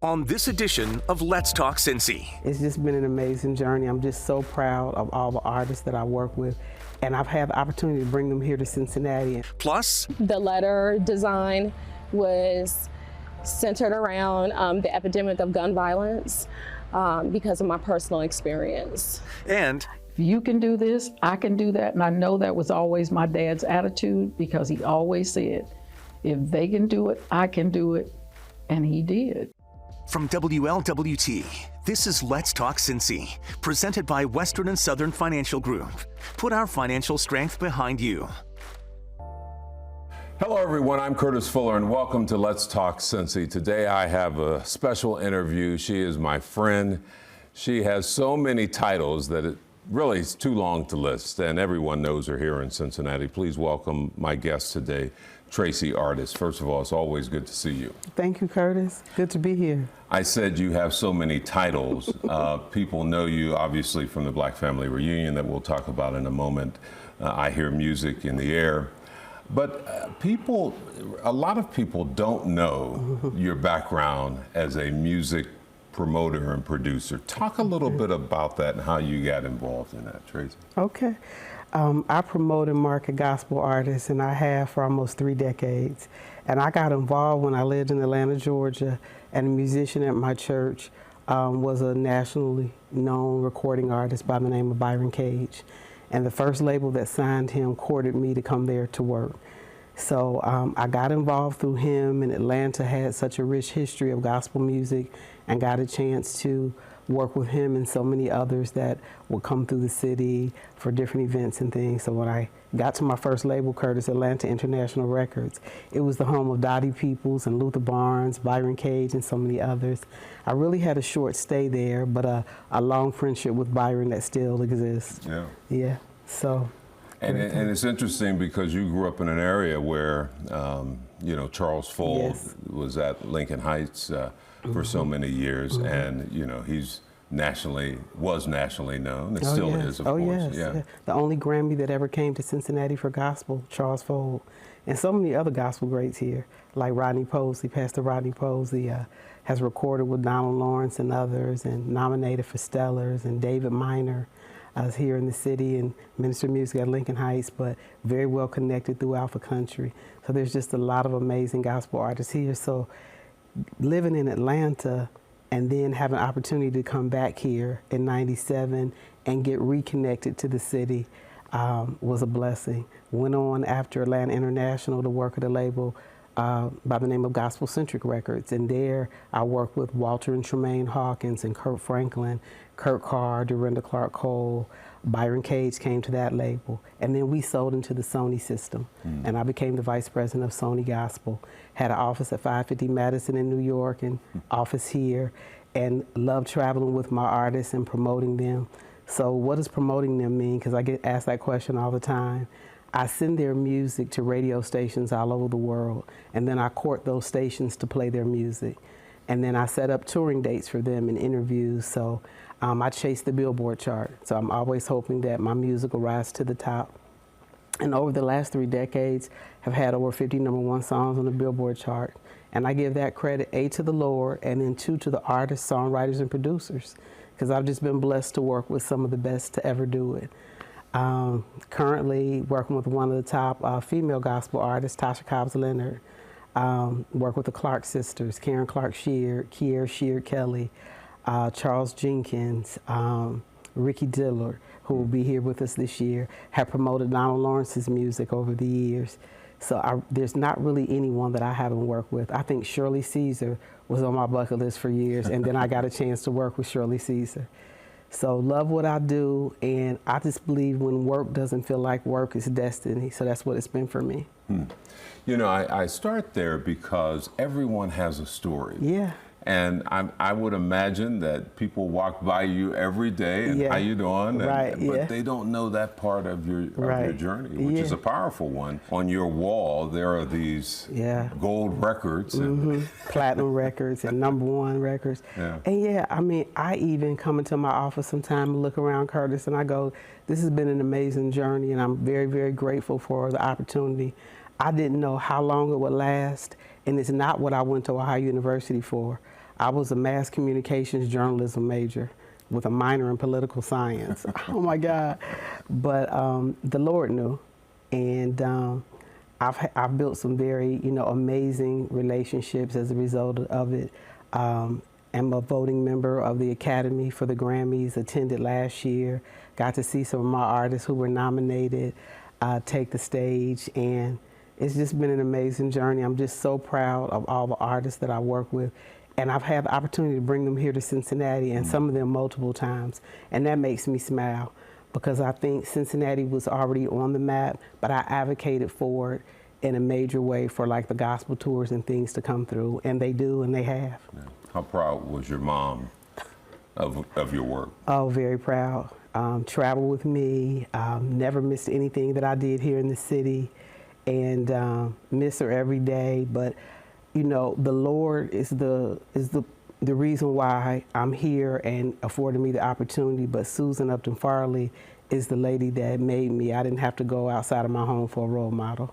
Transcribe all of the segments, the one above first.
On this edition of Let's Talk Cincy. It's just been an amazing journey. I'm just so proud of all the artists that I work with, and I've had the opportunity to bring them here to Cincinnati. Plus, the letter design was centered around the epidemic of gun violence because of my personal experience. And if you can do this, I can do that. And I know that was always my dad's attitude, because he always said, if they can do it, I can do it. And he did. from WLWT, this is Let's Talk Cincy, presented by Western and Southern Financial Group. Put our financial strength behind you. Hello everyone, I'm Curtis Fuller and welcome to Let's Talk Cincy. Today I have a special interview. She is my friend. She has so many titles that it really is too long to list, and everyone knows her here in Cincinnati. Please welcome my guest today, Tracy Artist. First of all, it's always good to see you. Thank you, Curtis. Good to be here. I said you have so many titles. People know you obviously from the Black Family Reunion that we'll talk about in a moment. I Hear Music in the Air. But a lot of people don't know your background as a music promoter and producer. Talk a little bit about that and how you got involved in that, Tracy. Okay. I promote and market gospel artists, and I have for almost 3 decades. And I got involved when I lived in Atlanta, Georgia, and a musician at my church was a nationally known recording artist by the name of Byron Cage. And the first label that signed him courted me to come there to work. So I got involved through him, and Atlanta had such a rich history of gospel music, and got a chance to work with him and so many others that would come through the city for different events and things. So when I got to my first label, Curtis, Atlanta International Records, it was the home of Dottie Peoples and Luther Barnes, Byron Cage, and so many others. I really had a short stay there, but a long friendship with Byron that still exists. Yeah. Yeah, so. And it's interesting because you grew up in an area where, you know, Charles Fold was at Lincoln Heights for so many years, and you know was nationally known, and still is, of course. Yes. Yeah. The only Grammy that ever came to Cincinnati for gospel, Charles Fold, and so many other gospel greats here, like Rodney Posey. Pastor Rodney Posey has recorded with Donald Lawrence and others, and nominated for Stellars, and David Minor. I was here in the city and minister music at Lincoln Heights, but very well connected throughout the country. So there's just a lot of amazing gospel artists here. So living in Atlanta and then having an opportunity to come back here in '97 and get reconnected to the city was a blessing. Went on after Atlanta International to work at a label by the name of Gospel Centric Records, and there I worked with Walter and Tremaine Hawkins and Kurt Franklin, Kurt Carr, Dorinda Clark Cole. Byron Cage came to that label, and then we sold into the Sony system, and I became the vice president of Sony Gospel. Had an office at 550 Madison in New York and office here, and loved traveling with my artists and promoting them. So what does promoting them mean? Because I get asked that question all the time. I send their music to radio stations all over the world, and then I court those stations to play their music. And then I set up touring dates for them and interviews. So I chase the Billboard chart. So I'm always hoping that my music will rise to the top. And over the last 3 decades, have had over 50 #1 songs on the Billboard chart. And I give that credit, A, to the Lord, and then 2, to the artists, songwriters, and producers, because I've just been blessed to work with some of the best to ever do it. Currently working with one of the top female gospel artists, Tasha Cobbs Leonard. Work with the Clark sisters, Karen Clark Sheard, Kier Sheard Kelly, Charles Jenkins, Ricky Dillard, who will be here with us this year. Have promoted Donald Lawrence's music over the years. So there's not really anyone that I haven't worked with. I think Shirley Caesar was on my bucket list for years, and then I got a chance to work with Shirley Caesar. So love what I do, and I just believe when work doesn't feel like work, it's destiny. So that's what it's been for me. You know, I start there because everyone has a story. Yeah. And I would imagine that people walk by you every day and how you doing, but they don't know that part of your journey, which is a powerful one. On your wall, there are these gold records, and platinum records, and #1 records. And I mean, I even come into my office sometime and look around, Curtis, and I go, this has been an amazing journey, and I'm very, very grateful for the opportunity. I didn't know how long it would last, and it's not what I went to Ohio University for. I was a mass communications journalism major with a minor in political science. Oh my God. But the Lord knew. And I've built some very, amazing relationships as a result of it. I'm a voting member of the Academy for the Grammys, attended last year, got to see some of my artists who were nominated take the stage, and it's just been an amazing journey. I'm just so proud of all the artists that I work with, and I've had the opportunity to bring them here to Cincinnati, and some of them multiple times, and that makes me smile, because I think Cincinnati was already on the map, but I advocated for it in a major way for like the gospel tours and things to come through, and they do, and they have. Yeah. How proud was your mom of your work? Oh, very proud. Travel with me, never missed anything that I did here in the city, and miss her every day. But the Lord is the reason why I'm here and afforded me the opportunity. But Susan Upton Farley is the lady that made me. I didn't have to go outside of my home for a role model,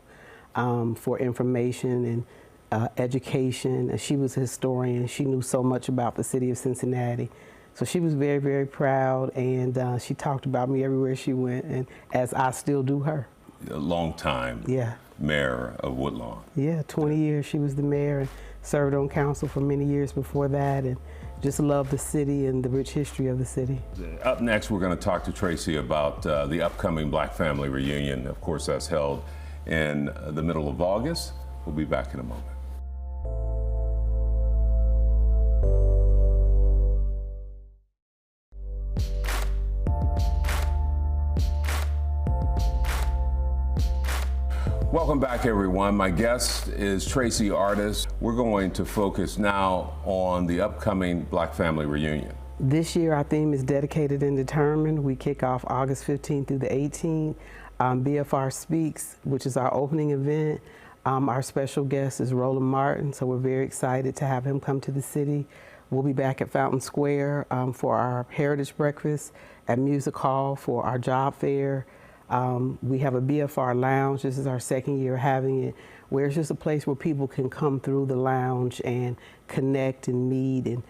for information and education. And she was a historian. She knew so much about the city of Cincinnati. So she was very, very proud, and she talked about me everywhere she went, and as I still do her. A long time. Yeah. Mayor of Woodlawn. Yeah, 20 years she was the mayor, and served on council for many years before that, and just loved the city and the rich history of the city. Up next, we're going to talk to Tracy about the upcoming Black Family Reunion. Of course, that's held in the middle of August. We'll be back in a moment. Welcome back, everyone. My guest is Tracy Artis. We're going to focus now on the upcoming Black Family Reunion. This year, our theme is Dedicated and Determined. We kick off August 15th through the 18th. BFR Speaks, which is our opening event. Our special guest is Roland Martin, so we're very excited to have him come to the city. We'll be back at Fountain Square for our Heritage Breakfast, at Music Hall for our job fair. We have a BFR Lounge. This is our second year having it, where it's just a place where people can come through the lounge and connect and meet, and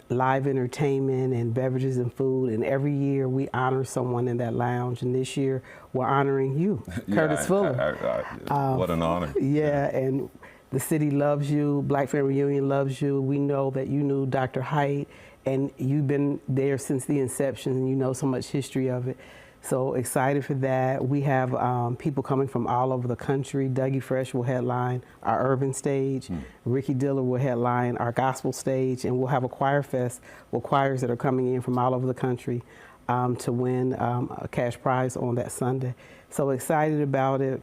live entertainment and beverages and food. And every year we honor someone in that lounge. And this year we're honoring you, Curtis Fuller. What an honor. Yeah, and the city loves you. Black Family Reunion loves you. We know that you knew Dr. Height, and you've been there since the inception, and you know so much history of it. So excited for that. We have people coming from all over the country. Dougie Fresh will headline our urban stage. Ricky Diller will headline our gospel stage. And we'll have a choir fest with choirs that are coming in from all over the country to win a cash prize on that Sunday. So excited about it.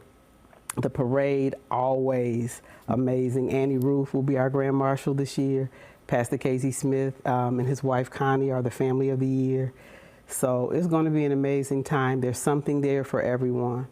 The parade, always amazing. Annie Roof will be our Grand Marshal this year. Pastor Casey Smith and his wife Connie are the Family of the Year. So it's going to be an amazing time. There's something there for everyone.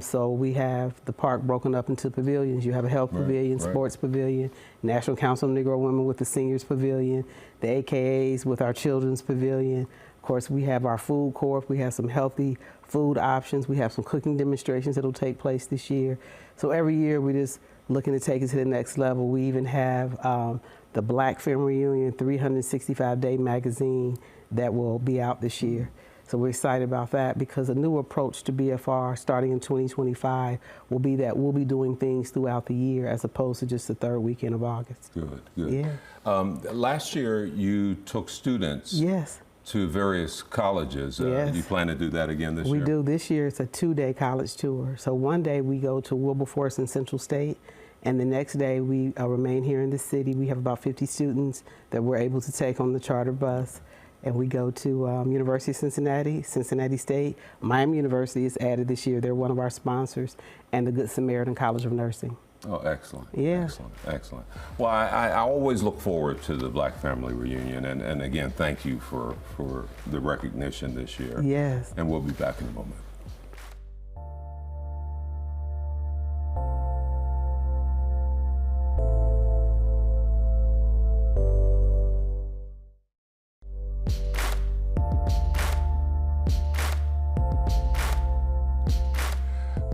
So we have the park broken up into pavilions. You have a health pavilion, sports pavilion, National Council of Negro Women with the seniors pavilion, the AKAs with our children's pavilion. Of course, we have our food court. We have some healthy food options. We have some cooking demonstrations that will take place this year. So every year we're just looking to take it to the next level. We even have the Black Family Reunion 365-day magazine that will be out this year. So we're excited about that, because a new approach to BFR starting in 2025 will be that we'll be doing things throughout the year as opposed to just the third weekend of August. Good, good. Yeah. Last year you took students to various colleges. You plan to do that again this year? We do. This year it's a 2-day college tour. So one day we go to Wilberforce and Central State, and the next day we remain here in the city. We have about 50 students that we're able to take on the charter bus. And we go to University of Cincinnati, Cincinnati State. Miami University is added this year. They're one of our sponsors, and the Good Samaritan College of Nursing. Oh, excellent. Yeah. Excellent, excellent. Well, I always look forward to the Black Family Reunion, and again, thank you for the recognition this year. Yes. And we'll be back in a moment.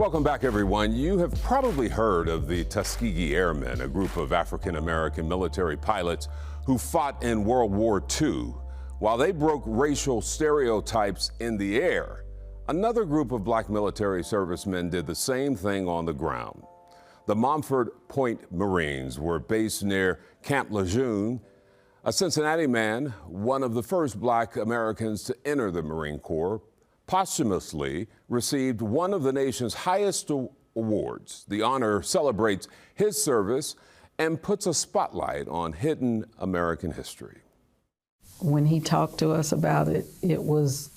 Welcome back, everyone. You have probably heard of the Tuskegee Airmen, a group of African-American military pilots who fought in World War II. While they broke racial stereotypes in the air, another group of black military servicemen did the same thing on the ground. The Montford Point Marines were based near Camp Lejeune. A Cincinnati man, one of the first black Americans to enter the Marine Corps, posthumously received one of the nation's highest awards. The honor celebrates his service and puts a spotlight on hidden American history. When he talked to us about it, it was,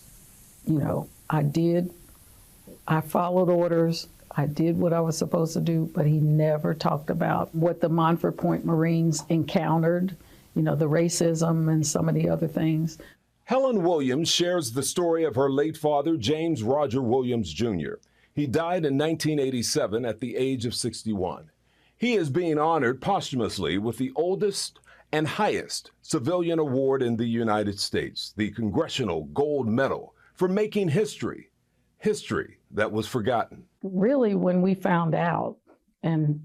you know, I followed orders, I did what I was supposed to do, but he never talked about what the Montford Point Marines encountered, you know, the racism and some of the other things. Helen Williams shares the story of her late father, James Roger Williams, Jr. He died in 1987 at the age of 61. He is being honored posthumously with the oldest and highest civilian award in the United States, the Congressional Gold Medal for making history, history that was forgotten. Really, when we found out, and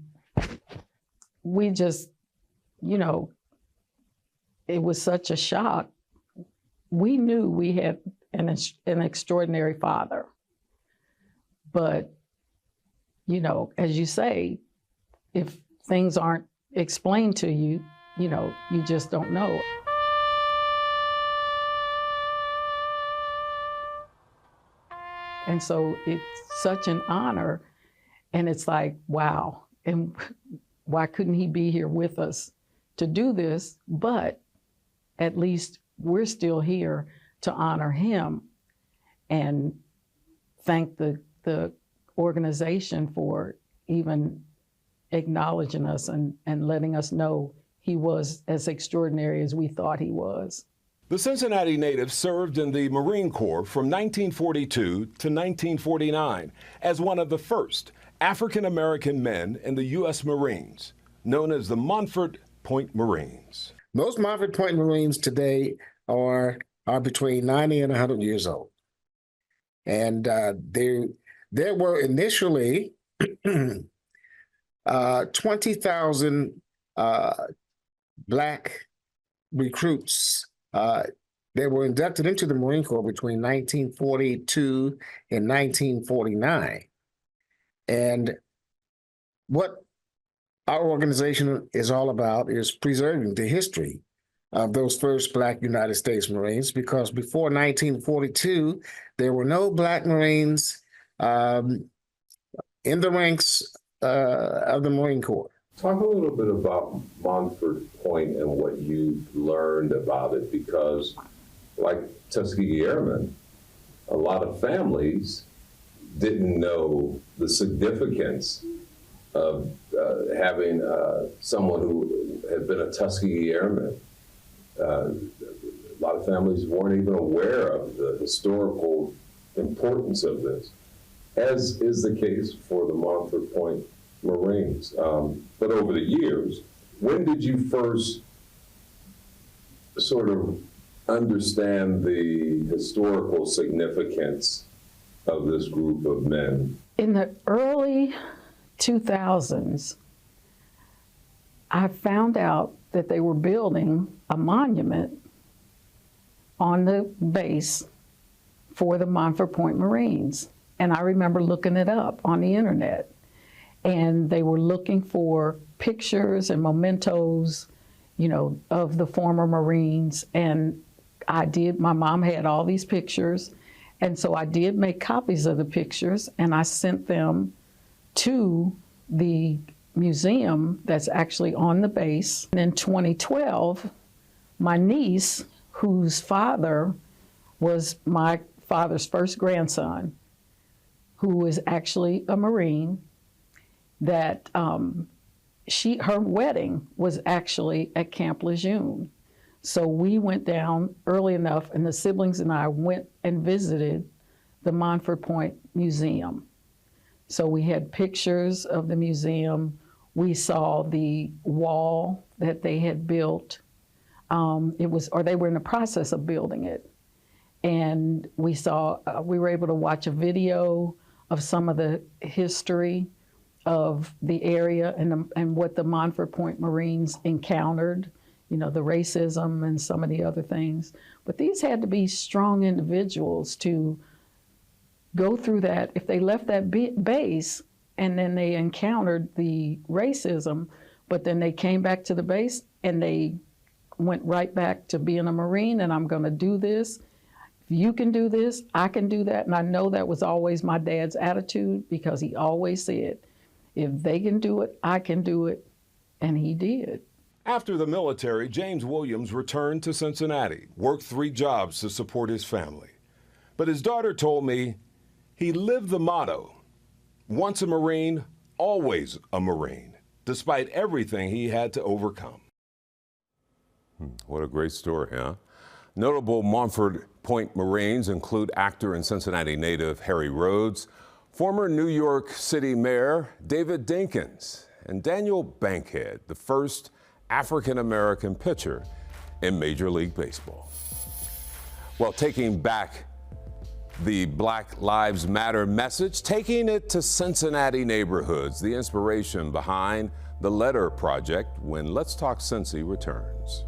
we just, you know, it was such a shock. We knew we had an extraordinary father. But, you know, as you say, if things aren't explained to you, you know, you just don't know. And so it's such an honor, and it's like, wow, and why couldn't he be here with us to do this? But at least we're still here to honor him and thank the organization for even acknowledging us and letting us know he was as extraordinary as we thought he was. The Cincinnati native served in the Marine Corps from 1942 to 1949 as one of the first African-American men in the U.S. Marines, known as the Montford Point Marines. Most Montford Point Marines today are between 90 and 100 years old. And there were initially 20,000 black recruits that were inducted into the Marine Corps between 1942 and 1949. And what our organization is all about is preserving the history of those first black United States Marines, because before 1942, there were no black Marines in the ranks of the Marine Corps. Talk a little bit about Montford Point and what you learned about it, because like Tuskegee Airmen, a lot of families didn't know the significance of having someone who had been a Tuskegee Airman. A lot of families weren't even aware of the historical importance of this, as is the case for the Montford Point Marines. But over the years, when did you first sort of understand the historical significance of this group of men? In the early 2000s, I found out that they were building a monument on the base for the Montford Point Marines. And I remember looking it up on the internet. And they were looking for pictures and mementos, you know, of the former Marines. And my mom had all these pictures. And so I did make copies of the pictures, and I sent them to the museum that's actually on the base. And in 2012, my niece, whose father was my father's first grandson, who was actually a Marine, that her wedding was actually at Camp Lejeune. So we went down early enough, and the siblings and I went and visited the Montford Point Museum. So we had pictures of the museum. We saw the wall that they had built. They were in the process of building it. And we were able to watch a video of some of the history of the area and what the Montford Point Marines encountered, you know, the racism and some of the other things. But these had to be strong individuals to go through that. If they left that base and then they encountered the racism, but then they came back to the base and they went right back to being a Marine, and I'm going to do this. If you can do this, I can do that. And I know that was always my dad's attitude, because he always said, if they can do it, I can do it. And he did. After the military, James Williams returned to Cincinnati, worked 3 jobs to support his family. But his daughter told me he lived the motto, once a Marine, always a Marine, despite everything he had to overcome. What a great story, huh? Notable Montford Point Marines include actor and Cincinnati native Harry Rhodes, former New York City Mayor David Dinkins, and Daniel Bankhead, the first African-American pitcher in Major League Baseball. Well, taking back the Black Lives Matter message, taking it to Cincinnati neighborhoods, the inspiration behind the Letter Project, when Let's Talk Cincy returns.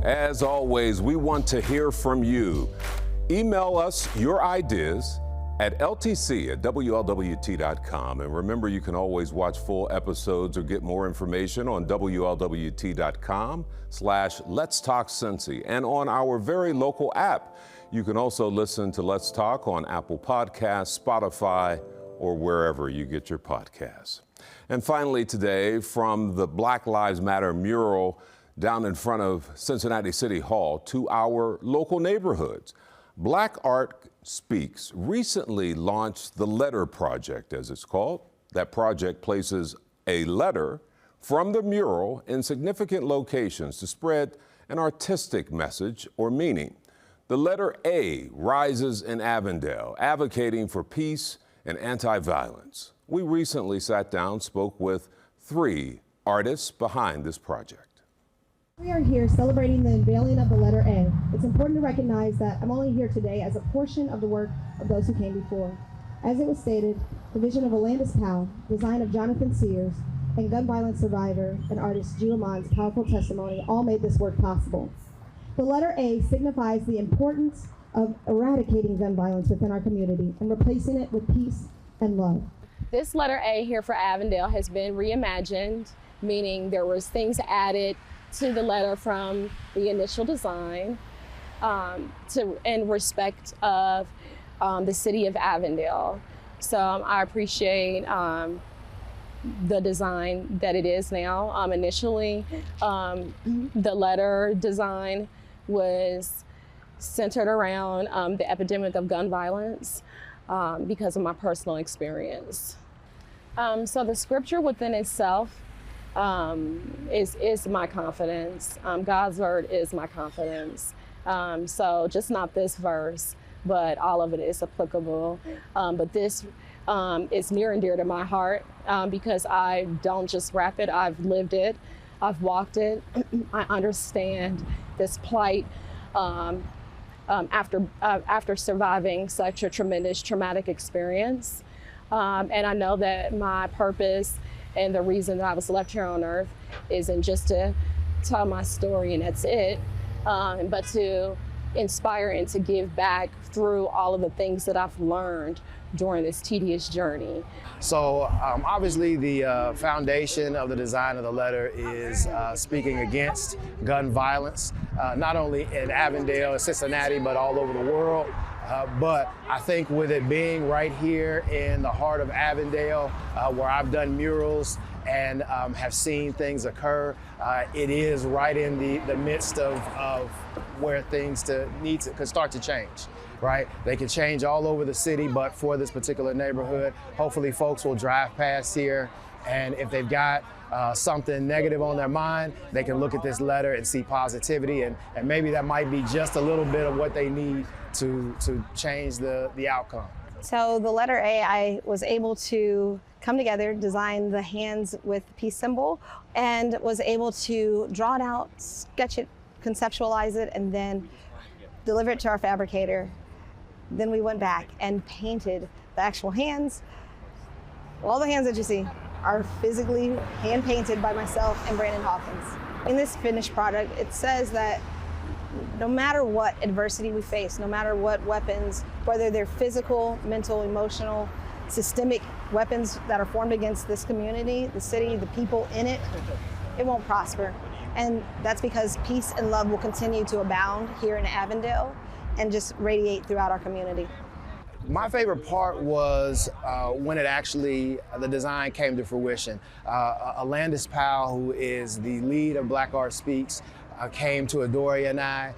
As always, we want to hear from you. Email us your ideas at ltc@wlwt.com. And remember, you can always watch full episodes or get more information on wlwt.com/Let's Talk Cincy and on our very local app. You can also listen to Let's Talk on Apple Podcasts, Spotify, or wherever you get your podcasts. And finally today, from the Black Lives Matter mural down in front of Cincinnati City Hall to our local neighborhoods, Black Art Speaks recently launched the Letter Project, as it's called. That project places a letter from the mural in significant locations to spread an artistic message or meaning. The letter A rises in Avondale, advocating for peace and anti-violence. We recently sat down, spoke with 3 artists behind this project. We are here celebrating the unveiling of the letter A. It's important to recognize that I'm only here today as a portion of the work of those who came before. As it was stated, the vision of Alandis Powell, design of Jonathan Sears, and gun violence survivor and artist Gila Mohn's powerful testimony all made this work possible. The letter A signifies the importance of eradicating gun violence within our community and replacing it with peace and love. This letter A here for Avondale has been reimagined, meaning there was things added to the letter from the initial design in respect of the city of Avondale. So I appreciate the design that it is now. Initially, the letter design was centered around the epidemic of gun violence because of my personal experience. So the scripture within itself is my confidence. God's word is my confidence. So just not this verse, but all of it is applicable. But this is near and dear to my heart because I don't just rap it, I've lived it, I've walked it. I understand this plight after surviving such a tremendous traumatic experience. And I know that my purpose and the reason that I was left here on earth isn't just to tell my story and that's it, but to inspire and to give back through all of the things that I've learned during this tedious journey. So obviously the foundation of the design of the letter is speaking against gun violence, not only in Avondale and Cincinnati, but all over the world. But I think with it being right here in the heart of Avondale, where I've done murals and have seen things occur, it is right in the midst of where things could start to change, right? They can change all over the city, but for this particular neighborhood, hopefully folks will drive past here, and if they've got something negative on their mind, they can look at this letter and see positivity, and maybe that might be just a little bit of what they need to change the outcome. So the letter A, I was able to come together, design the hands with the peace symbol, and was able to draw it out, sketch it, conceptualize it, and then deliver it to our fabricator. Then we went back and painted the actual hands. All the hands that you see are physically hand painted by myself and Brandon Hawkins. In this finished product, it says that no matter what adversity we face, no matter what weapons, whether they're physical, mental, emotional, systemic weapons that are formed against this community, the city, the people in it, it won't prosper. And that's because peace and love will continue to abound here in Avondale and just radiate throughout our community. My favorite part was when it actually, the design came to fruition. Alandis Powell, who is the lead of Black Art Speaks, came to Adoria and I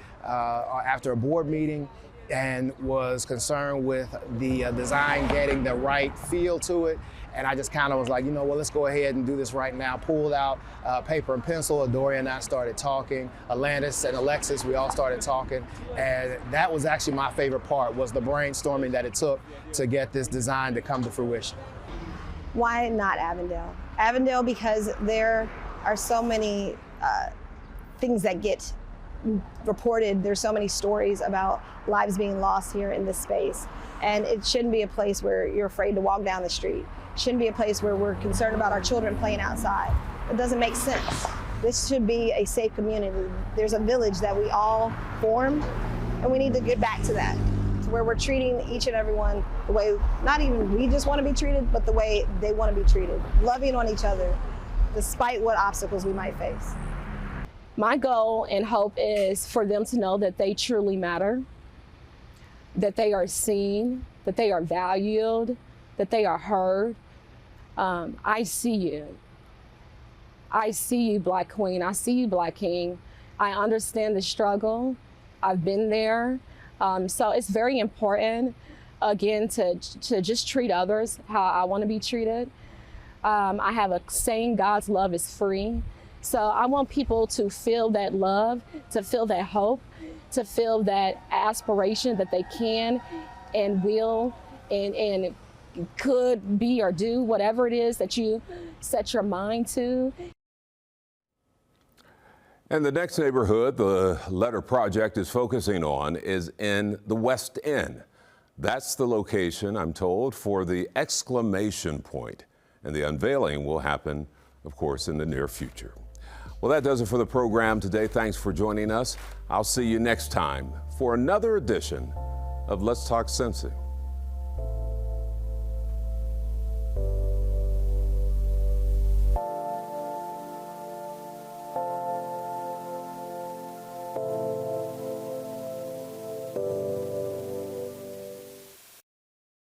after a board meeting and was concerned with the design getting the right feel to it. And I just kind of was like, you know, well, let's go ahead and do this right now. Pulled out paper and pencil. Adoria and I started talking. Alandis and Alexis, we all started talking. And that was actually my favorite part, was the brainstorming that it took to get this design to come to fruition. Why not Avondale? Avondale because there are so many things that get reported. There's so many stories about lives being lost here in this space. And it shouldn't be a place where you're afraid to walk down the street. It shouldn't be a place where we're concerned about our children playing outside. It doesn't make sense. This should be a safe community. There's a village that we all form, and we need to get back to that, to where we're treating each and every one the way, not even we just want to be treated, but the way they want to be treated, loving on each other, despite what obstacles we might face. My goal and hope is for them to know that they truly matter, that they are seen, that they are valued, that they are heard. I see you. I see you, Black Queen. I see you, Black King. I understand the struggle. I've been there. So it's very important, again, to just treat others how I want to be treated. I have a saying, God's love is free. So I want people to feel that love, to feel that hope, to feel that aspiration that they can and will and could be or do whatever it is that you set your mind to. And the next neighborhood the Letter Project is focusing on is in the West End. That's the location, I'm told, for the exclamation point. And the unveiling will happen, of course, in the near future. Well, that does it for the program today. Thanks for joining us. I'll see you next time for another edition of Let's Talk Cincy.